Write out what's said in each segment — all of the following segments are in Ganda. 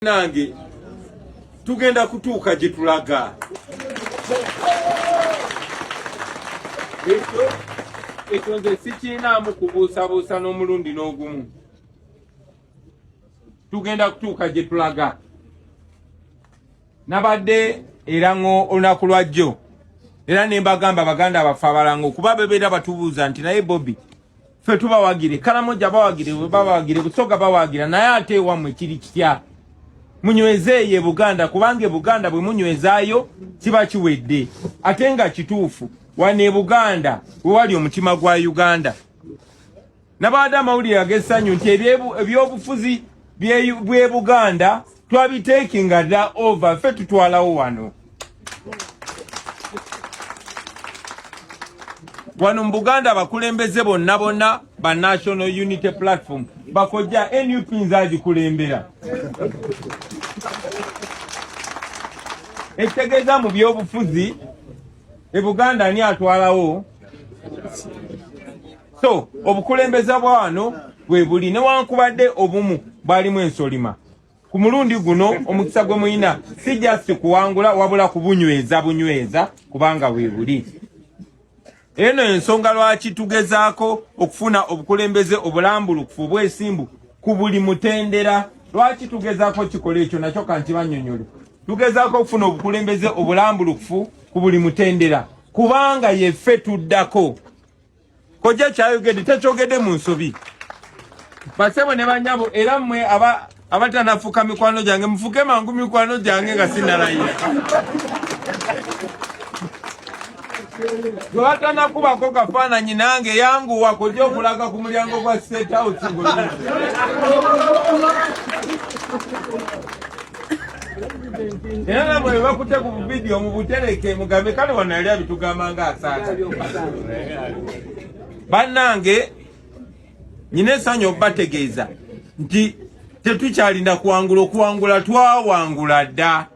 nange tugenda kutuuka gye tulaga. Ekyo nze sikiinaamu kubuusabuusa n'omulundi n'ogumu. Tugenda kutuuka gye tulaga. Nabadde era olunaku lwa jjo era ne mbagamba baganda baffe abalango kuba bebeera batubuuza nti naye Bobby ffe tubawagire Karamoja bawagire babawagire Busoga bawagira naye ate ewammwe kiri kitya munyweze Buganda kubange Buganda bwe munywezaayo kiba kiwedde ate nga kituufu wane Buganda wali omutima gwa Uganda. Nabadde amawulire ag'essanyu nti ebyobufuzi bye Buganda twabiteekinga dda over ffe tutwalawo wano. Wano mu Buganda abakulembeze bonna ba National Unity Platform bakojja NUP nzagikulembera. Ekitegeeza mu byobufuzi Buganda ani atwalawo. So obukulembeze bwa wano bwe buli newankubadde obumu bwalimu ensolima. Ku mulundi guno omukisa gwe muyina si just kuwangula wabula kubunyweza kubanga we buli. Eno ensonga lwaki tugezaako okufuna obukulembeze obulambulukufu obwesimbu ku buli mutendera. Lwaki tugezaako kikola ekyo nakyo kanti bannyonnyole. Tugezaako okufuna obukulembeze obulambulukufu ku buli mutendera kubanga yeffe tuddako. Kojja kyayogedde tekyogedde mu nsobi. Basebo ne banyabo era mmwe abatanafuka mikwano gyange mufuke mangu mikwano gyange nga sinnalayira. Gwatana kubako kafaananyi nange yangu wakojja okulaga ku mulyango gwa State House ng'oli. Era namwe bakute ku video mu butereke mugambe kale wano yali abitugamba nga asaata. Bannange nyina essanyu okubategeeza nti tetukyalinda okuwangula twawangula dda.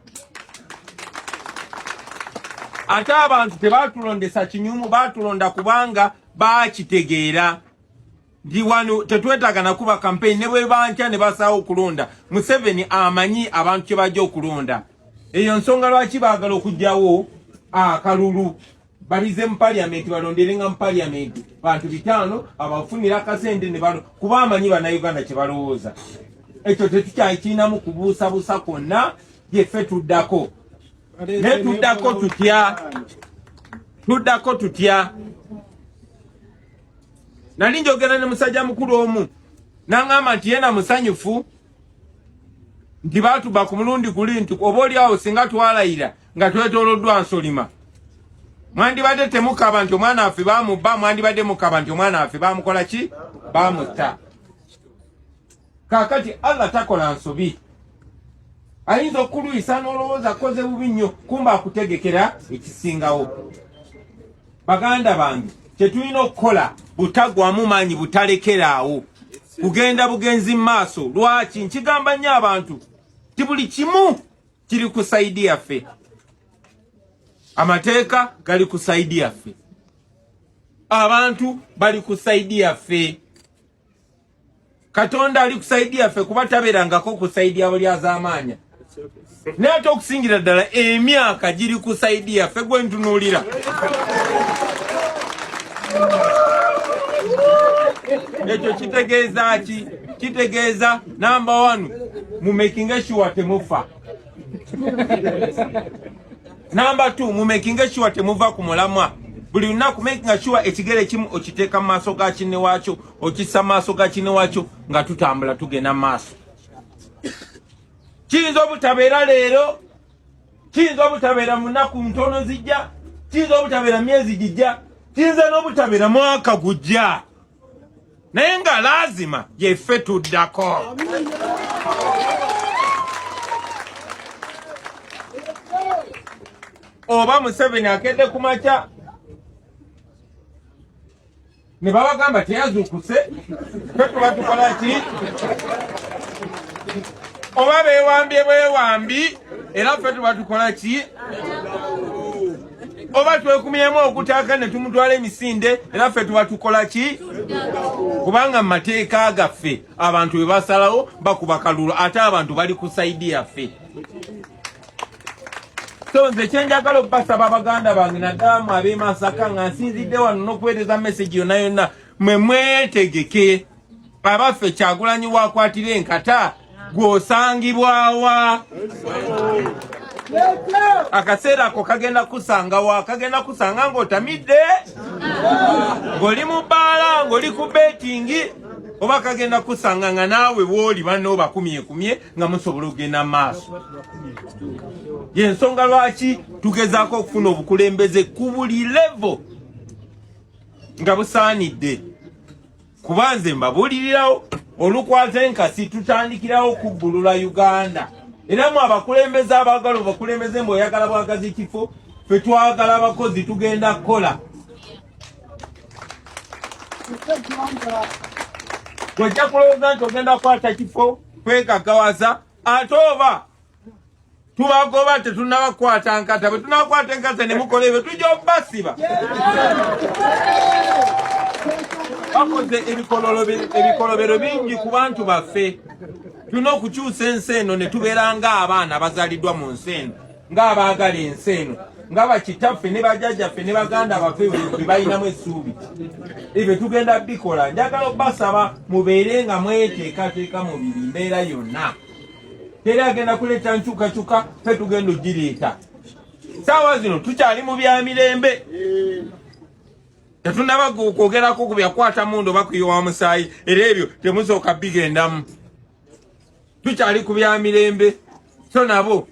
Ate abantu tebatulondesa kinyumu batulonda kubanga bakitegeera nti wano tetwetaaga na kuba campaign ne bwe bankya ne basaawo okulonda. Museveni amanyi abantu kye bajja okulonda. Eyo nsonga lwaki baagala okugyawo akalulu balize mu parliament balonderenga mu parliament bantu 5 abafunira akasente ne kuba amanyi bannayuganda kye balowooza. Ekyo tetukyakiinamu kubuusabuusa kwonna yeffe tuddako. Ne tuddako tutya. Nali njogera ne musajja mukulu omu n'aŋŋamba nti yena musanyufu nti baatuba ku mulundi guli nti oba oliawo singa twalayira nga twetooloddwa nsolima mwandibadde temukaba nti omwana waffe baamubba, mwandibadde mukaba nti omwana waffe baamukola ki? Baamutta. Kaakati Allah takola nsobi. Ayinza okuluyisa n'olowooza akoze bubi nnyo kumba akutegekera ekisingawo. Baganda bange kyetulina okukola butagwamu maanyi butalekeraawo kugenda bugenzi mu maaso. Lwaki nkigamba nnyo abantu ti buli kimu kiri ku saidi yaffe. Amateeka gali ku saidi yaffe, abantu bali ku saidi yaffe, Katonda ali ku saidi yaffe kuba tabeerangako ku saidi ya buli az'amaanya. Naye ate okusingira ddala emyaka giri ku saidi yaffe gwe ntunuulira. Ekyo kitegeeza ki? Kitegeeza number 1 mu making sure temufa. Number 2 mu making sure temuva ku mulamwa. Buli lunaku making sure ekigere kimu okiteeka mu maaso ga kinne waakyo okissa mu maaso ga kinne waakyo nga tutambula tugenda mu maaso. Kiyinza obutabeera leero, kiyinza obutabeera mu nnaku ntono zijja, kiyinza obutabeera myezi gijja, kiyinza n'obutabeera mwaka gujja. Naye nga lazima yeffe tuddako. Oba Museveni akedde ku makya ne babagamba teyazuukuse, ffe tuba tukola ki? Oba beewambye bwewambi era ffe tuba tukola ki? oba twekumyemu okutaaka ne tumutwala emisinde era ffe tuba tukola ki kubanga mu mateeka gaffe abantu bwe basalawo bakuba kalulu ate abantu bali ku saidi yaffe. So nze kyenjagala okubasaba baganda bange naddala mu ab'e Masaka nga nsinzidde wano n'okuweereza message yonna yonna mwe mwetegeke abaffe Kyagulanyi waakwatira enkata gw'osangibwawa. Akaseera ako kagenda kusanga ng'otamidde ng'oli mu bbaala ng'oli ku betingi oba kagenda kusanga nga naawe w'oli banno bakumyekumye nga musobola okugenda mu maaso. Y'ensonga lwaki tugezaako okufuna obukulembeze ku buli level nga busaanidde. Kuba nze mbabuulirirawo olukwata enkasi tutandikirawo kubbulula Uganda. Era mu abakulembeze abaagala obukulembeze mbw'oyagala bwagazi kifo ffe twagala abakozi tugenda kukola. Tojja kulowooza nti ogenda kukwata kifo kwekakawaza ate oba tubagoba tetunnabakwata nkata bwe tunnabakwata enkata ne mukola ebyo tujja obbasiba. Bakoze ebikolobero bingi ku bantu baffe. Tulina okukyusa ensi eno ne tubeera ng'abaana abazaaliddwa mu nsi eno ng'abaagala ensi eno nga bakitaffe ne bajjajjaffe ne baganda baffe bwe balinamu essuubi. Ebyo tugenda bikola. Njagala obbasaba mubeere nga mweteekateeka mu biri mbeera yonna. Teri agenda kuleeta nkyukakyuka ffe tugenda ogireeta. Saawa zino tukyali mu bya mirembe. Tetunnaba kwogerako ku byakwata mundu oba kuyiwa musaayi era ebyo temusooka bigendamu. Tukyali ku bya mirembe so nabo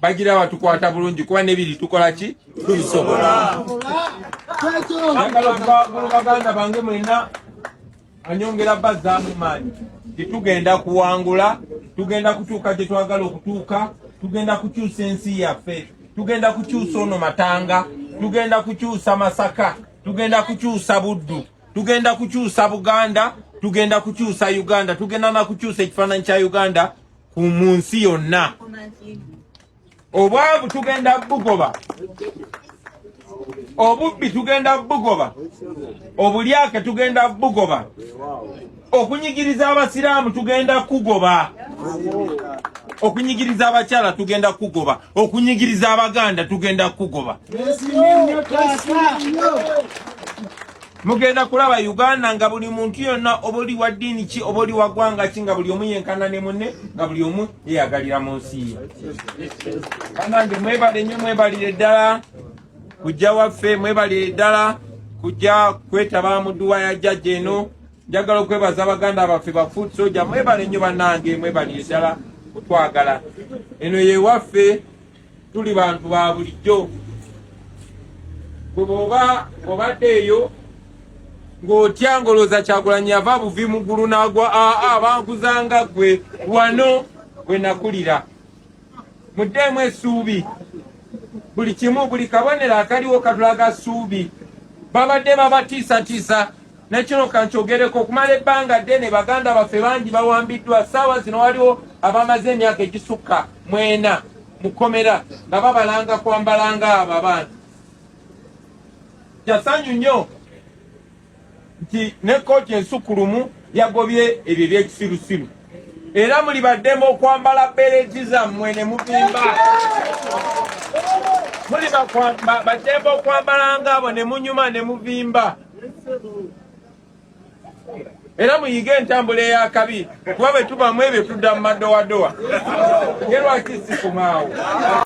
bagira batukwata bulungi kuba nebiri tukola ki tubisobola. Baganda bange mwena anyongera bazzaamu maanyi titugenda kuwangula, tugenda kutuuka gye twagala okutuuka, tugenda kukyusa ensi yaffe, tugenda kukyusa ono Matanga, tugenda kukyusa Masaka, tugenda kukyusa Buddu, tugenda kukyusa Buganda, tugenda kukyusa Uganda, tugenda na kukyusa ekifaananyi kya Uganda ku munsi yonna. Obwavu tugenda bugoba, obubbi tugenda bugoba, obulyake tugenda bugoba, okunyigiriza abasiraamu tugenda kugoba, okunyigiriza abakyala tugenda kugoba, okunyigiriza abaganda tugenda kugoba. Mugenda kulaba Uganda nga buli muntu yonna oba oli wa ddiini ki oba oli wa ggwanga ki nga buli omu yenkana ne munne nga buli omu yeyagalira mu nsi ye. Banange mwebale nnyo, mwebalire ddala kujja waffe, mwebalire ddala kujja kwetaba mu dduwa ya jjajja eno. Njagala okwebaza abaganda baffe ba Foot Soldier, mwebale nnyo bannange, mwebalire ddala kutwagala. Eno ye waffe, tuli bantu ba bulijjo. Bw'oba obadde eyo ng'otya ng'olowooza Kyagulanyi yava buvi mu ggulu n'agwa, bankuzanga ggwe wano we nakulira. Muddeemu essuubi, buli kimu, buli kabonero akaliwo katulaga ssuubi. Babadde babatiisatiisa, nekino kankyogereko okumala ebbanga ddene baganda baffe bangi bawambiddwa. Saawa zino waliwo abamaze emyaka egisukka 4 mu kkomera nga babalanga kwambalanga abo abantu. Kyasanyu nnyo nti ne kkooti ensukulumu yagobye ebyo ebyekisirusiru. Era muli baddemu okwambala bereti zammwe ne muvimba. Muli baddemu okwambalanga abo ne munyuma ne muvimba. Era muyige entambula ey'akabi kuba bwe tubamu ebyo tudda mu madowadowa. Ye lwaki sikumaawo?